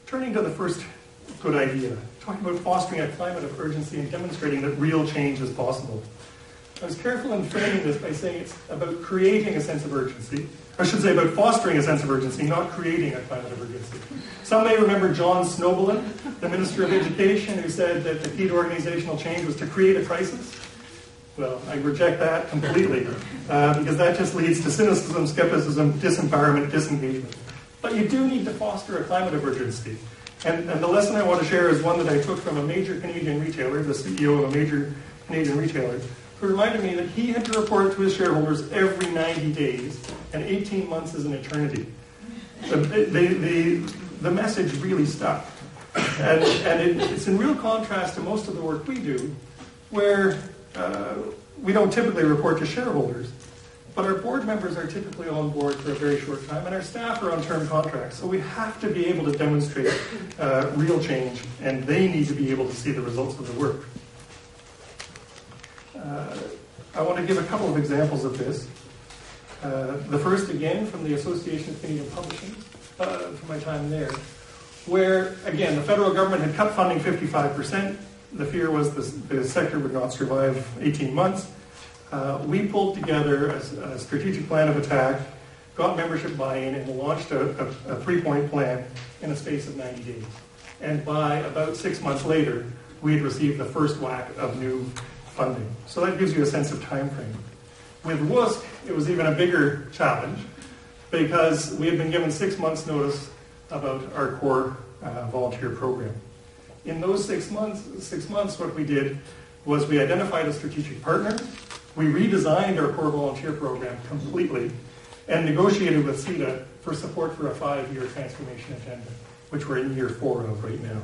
Turning to the first good idea, talking about fostering a climate of urgency and demonstrating that real change is possible. I was careful in framing this by saying it's about creating a sense of urgency. I should say about fostering a sense of urgency, not creating a climate of urgency. Some may remember John Snowballin, the Minister of Education, who said that the key to organizational change was to create a crisis. Well, I reject that completely, because that just leads to cynicism, skepticism, disempowerment, disengagement. But you do need to foster a climate of urgency. And the lesson I want to share is one that I took from a major Canadian retailer, the CEO of a major Canadian retailer, who reminded me that he had to report to his shareholders every 90 days, and 18 months is an eternity. The message really stuck. And it's in real contrast to most of the work we do, where we don't typically report to shareholders, but our board members are typically on board for a very short time, and our staff are on term contracts. So we have to be able to demonstrate real change, and they need to be able to see the results of the work. I want to give a couple of examples of this. The first, again, from the Association of Canadian Publishing, from my time there, where, again, the federal government had cut funding 55%. The fear was the sector would not survive 18 months. We pulled together a strategic plan of attack, got membership buy-in, and launched a 3-point plan in a space of 90 days. And by about 6 months later, we had received the first whack of new funding. So that gives you a sense of time frame. With WUSC, it was even a bigger challenge because we had been given 6 months' notice about our core volunteer program. In those 6 months, what we did was we identified a strategic partner, we redesigned our core volunteer program completely, and negotiated with CETA for support for a 5-year transformation agenda, which we're in year 4 of right now.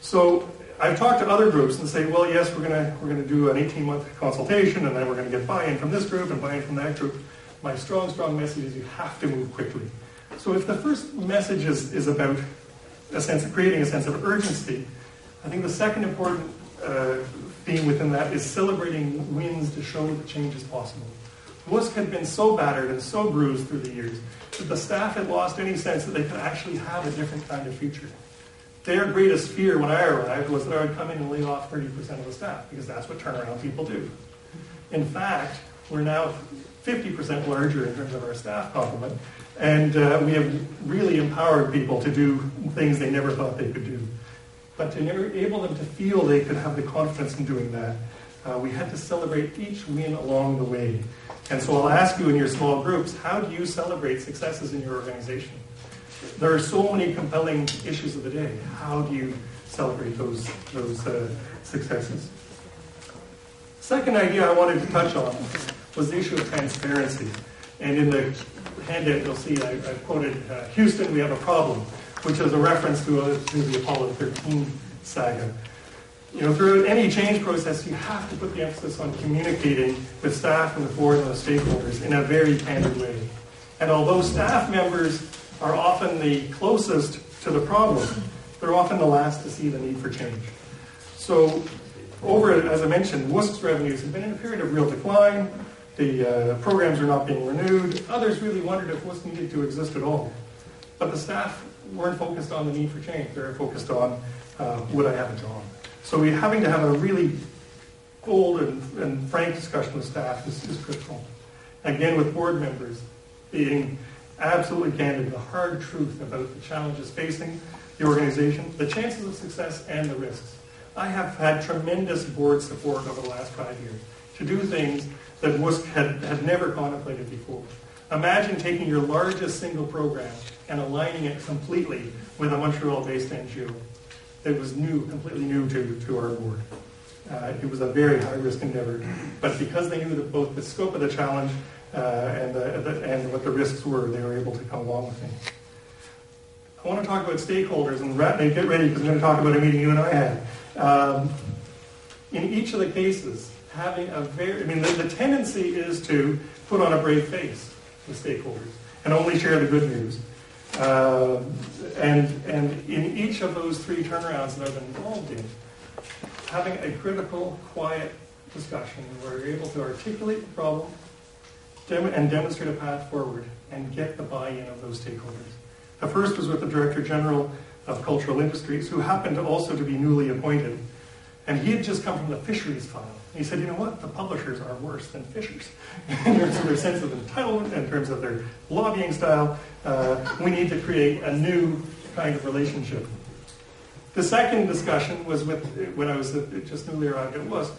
So I've talked to other groups and say, well, yes, we're going to do an 18-month consultation, and then we're going to get buy-in from this group and buy-in from that group. My strong message is you have to move quickly. So if the first message is about creating a sense of urgency, I think the second important theme within that is celebrating wins to show that change is possible. WUSC had been so battered and so bruised through the years that the staff had lost any sense that they could actually have a different kind of future. Their greatest fear when I arrived was that I would come in and lay off 30% of the staff, because that's what turnaround people do. In fact, we're now 50% larger in terms of our staff complement, and we have really empowered people to do things they never thought they could do. But to enable them to feel they could have the confidence in doing that, we had to celebrate each win along the way. And so I'll ask you in your small groups, how do you celebrate successes in your organization? There are so many compelling issues of the day. How do you celebrate those successes? Second idea I wanted to touch on was the issue of transparency. And in the handout you'll see I've quoted Houston, we have a problem, which is a reference to the Apollo 13 saga. You know, throughout any change process, you have to put the emphasis on communicating with staff and the board and the stakeholders in a very candid way. And although staff members are often the closest to the problem, they're often the last to see the need for change. So, as I mentioned, WUSC's revenues have been in a period of real decline. The programs are not being renewed. Others really wondered if WUSC needed to exist at all. But the staff weren't focused on the need for change. They were focused on, would I have a job? So having to have a really bold and frank discussion with staff is critical. Again, with board members being absolutely candid, the hard truth about the challenges facing the organization, the chances of success, and the risks. I have had tremendous board support over the last 5 years to do things that WUSC had never contemplated before. Imagine taking your largest single program and aligning it completely with a Montreal-based NGO. It was completely new to our board. It was a very high-risk endeavor, but because they knew both the scope of the challenge and what the risks were, they were able to come along with me. I want to talk about stakeholders, and get ready because I'm going to talk about a meeting you and I had. In each of the cases, having the tendency is to put on a brave face with stakeholders and only share the good news. And in each of those 3 turnarounds that I've been involved in, having a critical, quiet discussion where you're able to articulate the problem and demonstrate a path forward and get the buy-in of those stakeholders. The first was with the Director General of cultural industries, who happened to also to be newly appointed. And he had just come from the fisheries file. He said, you know what, the publishers are worse than fishers in terms of their sense of entitlement, in terms of their lobbying style. We need to create a new kind of relationship. The second discussion was with, when I was just newly arrived at WUSC,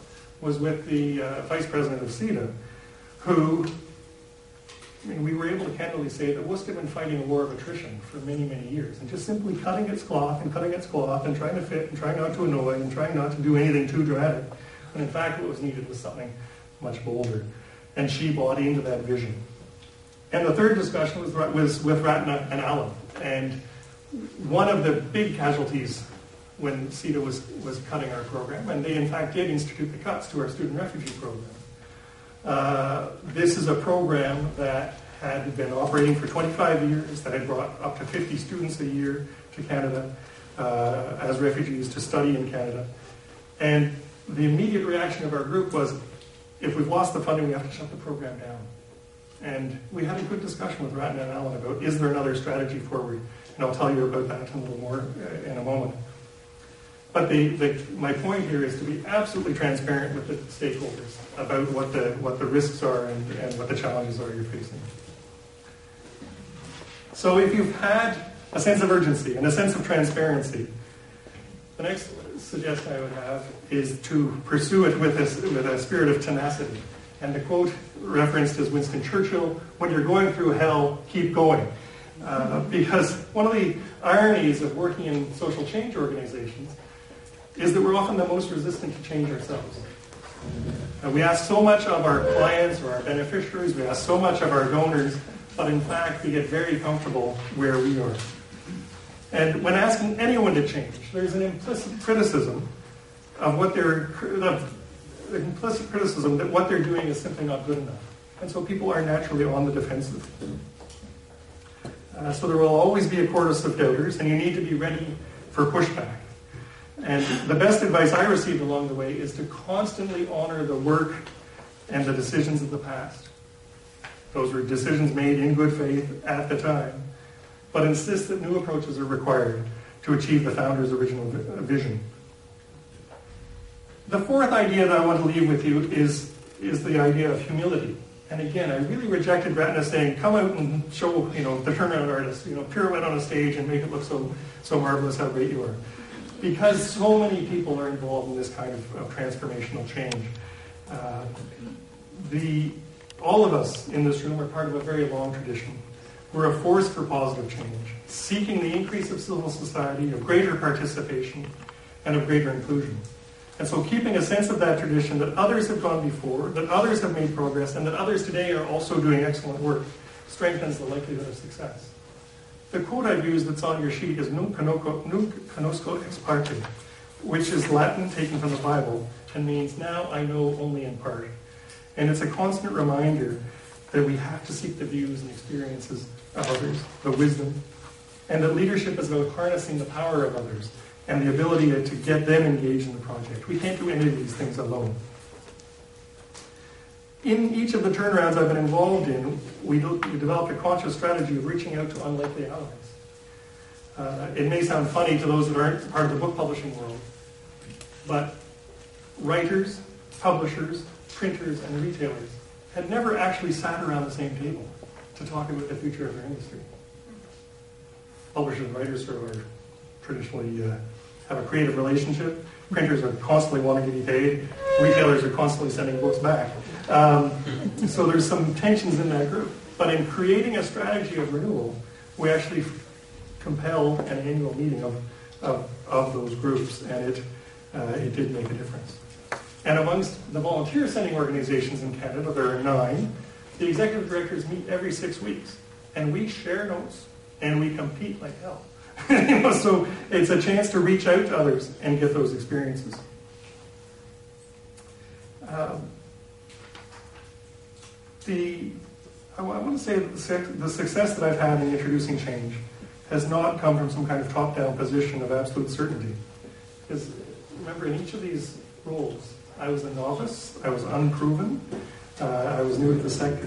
was with the vice president of CETA, who, I mean, we were able to candidly say that WUSC had been fighting a war of attrition for many, many years, and just simply cutting its cloth and trying to fit and trying not to annoy and trying not to do anything too dramatic. And in fact, what was needed was something much bolder. And she bought into that vision. And the third discussion was with Ratna and Allen. And one of the big casualties when CETA was cutting our program, and they in fact did institute the cuts to our student refugee program. This is a program that had been operating for 25 years, that had brought up to 50 students a year to Canada as refugees to study in Canada. And the immediate reaction of our group was, if we've lost the funding, we have to shut the program down. And we had a good discussion with Ratna and Allen about, is there another strategy forward? And I'll tell you about that in a little more in a moment. But my point here is to be absolutely transparent with the stakeholders about what the risks are and what the challenges are you're facing. So if you've had a sense of urgency and a sense of transparency, the next suggestion I would have is to pursue it with a spirit of tenacity. And the quote referenced is Winston Churchill, when you're going through hell, keep going. Because one of the ironies of working in social change organizations is that we're often the most resistant to change ourselves. We ask so much of our clients or our beneficiaries, we ask so much of our donors, but in fact we get very comfortable where we are. And when asking anyone to change, there's an implicit criticism of what that what they're doing is simply not good enough. And so people are naturally on the defensive. So there will always be a chorus of doubters, and you need to be ready for pushback. And the best advice I received along the way is to constantly honor the work and the decisions of the past. Those were decisions made in good faith at the time, but insist that new approaches are required to achieve the founder's original vision. The fourth idea that I want to leave with you is the idea of humility. And again, I really rejected Ratna saying, come out and show, the turnaround artist, pirouette on a stage and make it look so marvelous how great you are. Because so many people are involved in this kind of transformational change. All of us in this room are part of a very long tradition. We're a force for positive change, seeking the increase of civil society, of greater participation, and of greater inclusion. And so keeping a sense of that tradition, that others have gone before, that others have made progress, and that others today are also doing excellent work, strengthens the likelihood of success. The quote I've used that's on your sheet is nunc conosco ex parte, which is Latin taken from the Bible and means now I know only in part. And it's a constant reminder that we have to seek the views and experiences of others, the wisdom, and that leadership is about harnessing the power of others and the ability to get them engaged in the project. We can't do any of these things alone. In each of the turnarounds I've been involved in, we developed a conscious strategy of reaching out to unlikely allies. It may sound funny to those that aren't part of the book publishing world, but writers, publishers, printers, and retailers had never actually sat around the same table to talk about the future of their industry. Publishers and writers sort of are traditionally have a creative relationship. Printers are constantly wanting to be paid. Retailers are constantly sending books back. So there's some tensions in that group. But in creating a strategy of renewal, we actually compelled an annual meeting of those groups, and it did make a difference. And amongst the volunteer sending organizations in Canada, there are 9, the executive directors meet every 6 weeks. And we share notes, and we compete like hell. So it's a chance to reach out to others and get those experiences. I want to say that the success that I've had in introducing change has not come from some kind of top-down position of absolute certainty. Because remember, in each of these roles, I was a novice, I was unproven, I was new to the sector.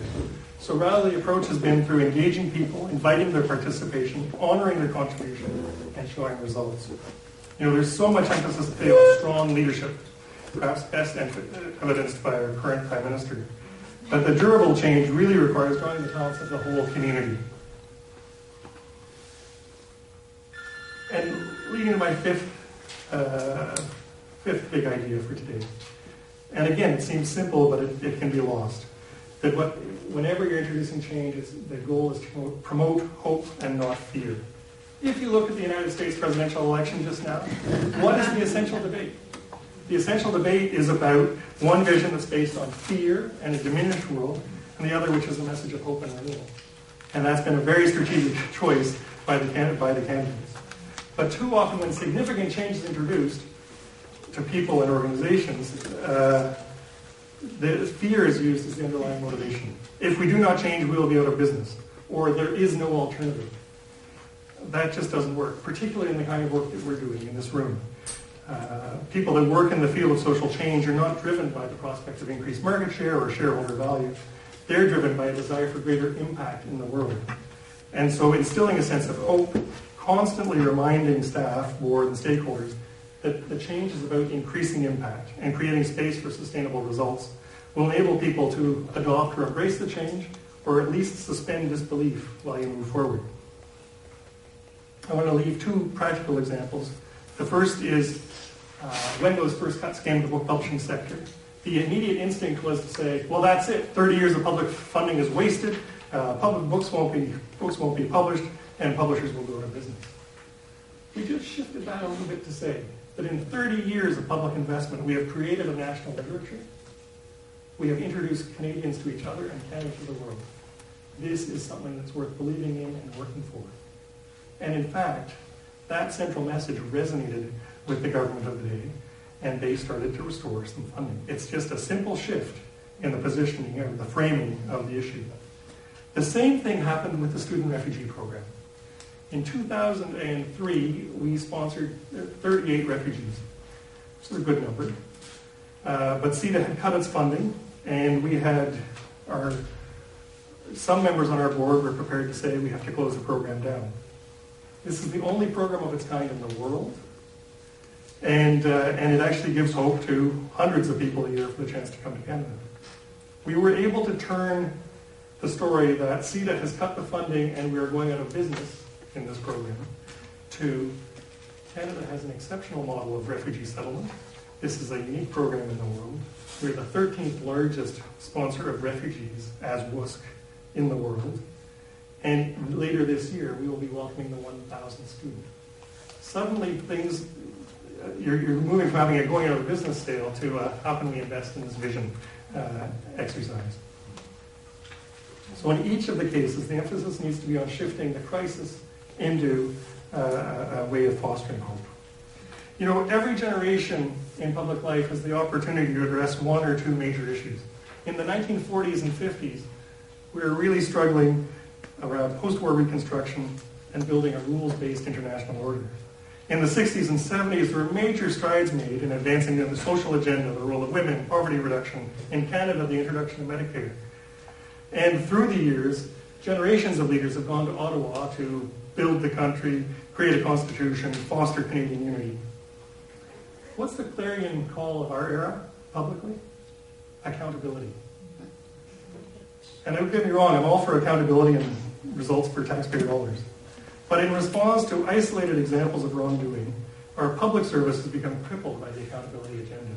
So rather, the approach has been through engaging people, inviting their participation, honoring their contribution, and showing results. There's so much emphasis today on strong leadership, perhaps best evidenced by our current Prime Minister. But the durable change really requires drawing the talents of the whole community. And leading to my fifth big idea for today. And again, it seems simple, but it can be lost. That whenever you're introducing change, the goal is to promote hope and not fear. If you look at the United States presidential election just now, what is the essential debate? The essential debate is about one vision that's based on fear and a diminished world, and the other which is a message of hope and renewal. And that's been a very strategic choice by the candidates. But too often when significant change is introduced to people and organizations, the fear is used as the underlying motivation. If we do not change, we will be out of business, or there is no alternative. That just doesn't work, particularly in the kind of work that we're doing in this room. People that work in the field of social change are not driven by the prospect of increased market share or shareholder value. They're driven by a desire for greater impact in the world. And so instilling a sense of hope, constantly reminding staff, board, and stakeholders that the change is about increasing impact and creating space for sustainable results will enable people to adopt or embrace the change, or at least suspend disbelief while you move forward. I want to leave two practical examples. The first is when those first cuts came to the book publishing sector, the immediate instinct was to say, well, that's it. 30 years of public funding is wasted. Public books won't be published, and publishers will go out of business. We just shifted that a little bit to say that in 30 years of public investment, we have created a national literature. We have introduced Canadians to each other and Canada to the world. This is something that's worth believing in and working for. And in fact, that central message resonated with the government of the day, and they started to restore some funding. It's just a simple shift in the positioning or the framing of the issue. The same thing happened with the student refugee program. In 2003, we sponsored 38 refugees, which is a good number. But CETA had cut its funding, and we had some members on our board were prepared to say we have to close the program down. This is the only program of its kind in the world, and it actually gives hope to hundreds of people a year for the chance to come to Canada. We were able to turn the story that CETA has cut the funding and we are going out of business in this program to Canada has an exceptional model of refugee settlement. This is a unique program in the world. We're the 13th largest sponsor of refugees as WUSC in the world. And later this year, we will be welcoming the 1,000th student. Suddenly, things, you're moving from having a going out of business sale to how can we invest in this vision exercise. So in each of the cases, the emphasis needs to be on shifting the crisis into a way of fostering hope. Every generation in public life has the opportunity to address one or two major issues. In the 1940s and 50s, we were really struggling around post-war reconstruction and building a rules-based international order. In the 60s and 70s, there were major strides made in advancing the social agenda, the role of women, poverty reduction, in Canada, the introduction of Medicare. And through the years, generations of leaders have gone to Ottawa to build the country, create a constitution, foster Canadian unity. What's the clarion call of our era, publicly? Accountability. And don't get me wrong, I'm all for accountability and results for taxpayer dollars. But in response to isolated examples of wrongdoing, our public service has become crippled by the accountability agenda.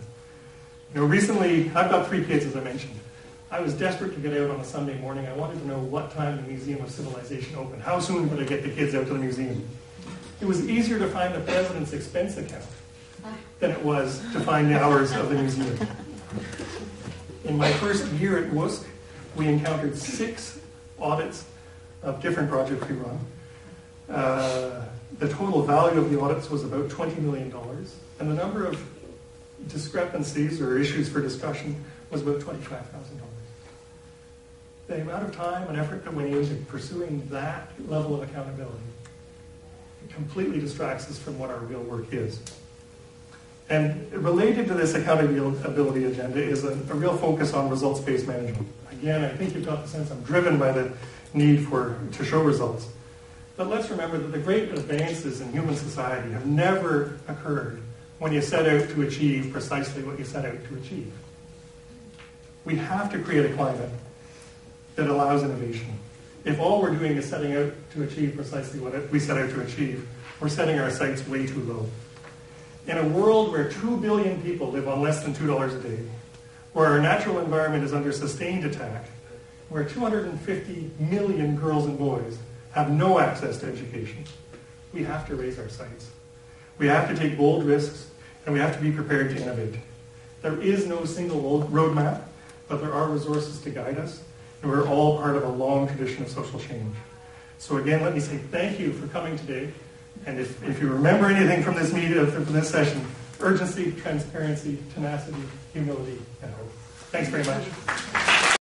Recently, I've got 3 kids, as I mentioned. I was desperate to get out on a Sunday morning. I wanted to know what time the Museum of Civilization opened. How soon would I get the kids out to the museum? It was easier to find the president's expense account than it was to find the hours of the museum. In my first year at WUSC, we encountered 6 audits of different projects we run. The total value of the audits was about $20 million, and the number of discrepancies or issues for discussion was about $25,000. The amount of time and effort that went into pursuing that level of accountability completely distracts us from what our real work is. And related to this accountability agenda is a real focus on results-based management. Again, I think you've got the sense I'm driven by the need to show results. But let's remember that the great advances in human society have never occurred when you set out to achieve precisely what you set out to achieve. We have to create a climate that allows innovation. If all we're doing is setting out to achieve precisely what we set out to achieve, we're setting our sights way too low. In a world where 2 billion people live on less than $2 a day, where our natural environment is under sustained attack, where 250 million girls and boys have no access to education, we have to raise our sights. We have to take bold risks, and we have to be prepared to innovate. There is no single roadmap, but there are resources to guide us, and we're all part of a long tradition of social change. So again, let me say thank you for coming today, and if you remember anything from this meeting, from this session, urgency, transparency, tenacity, humility, and hope. Thanks very much.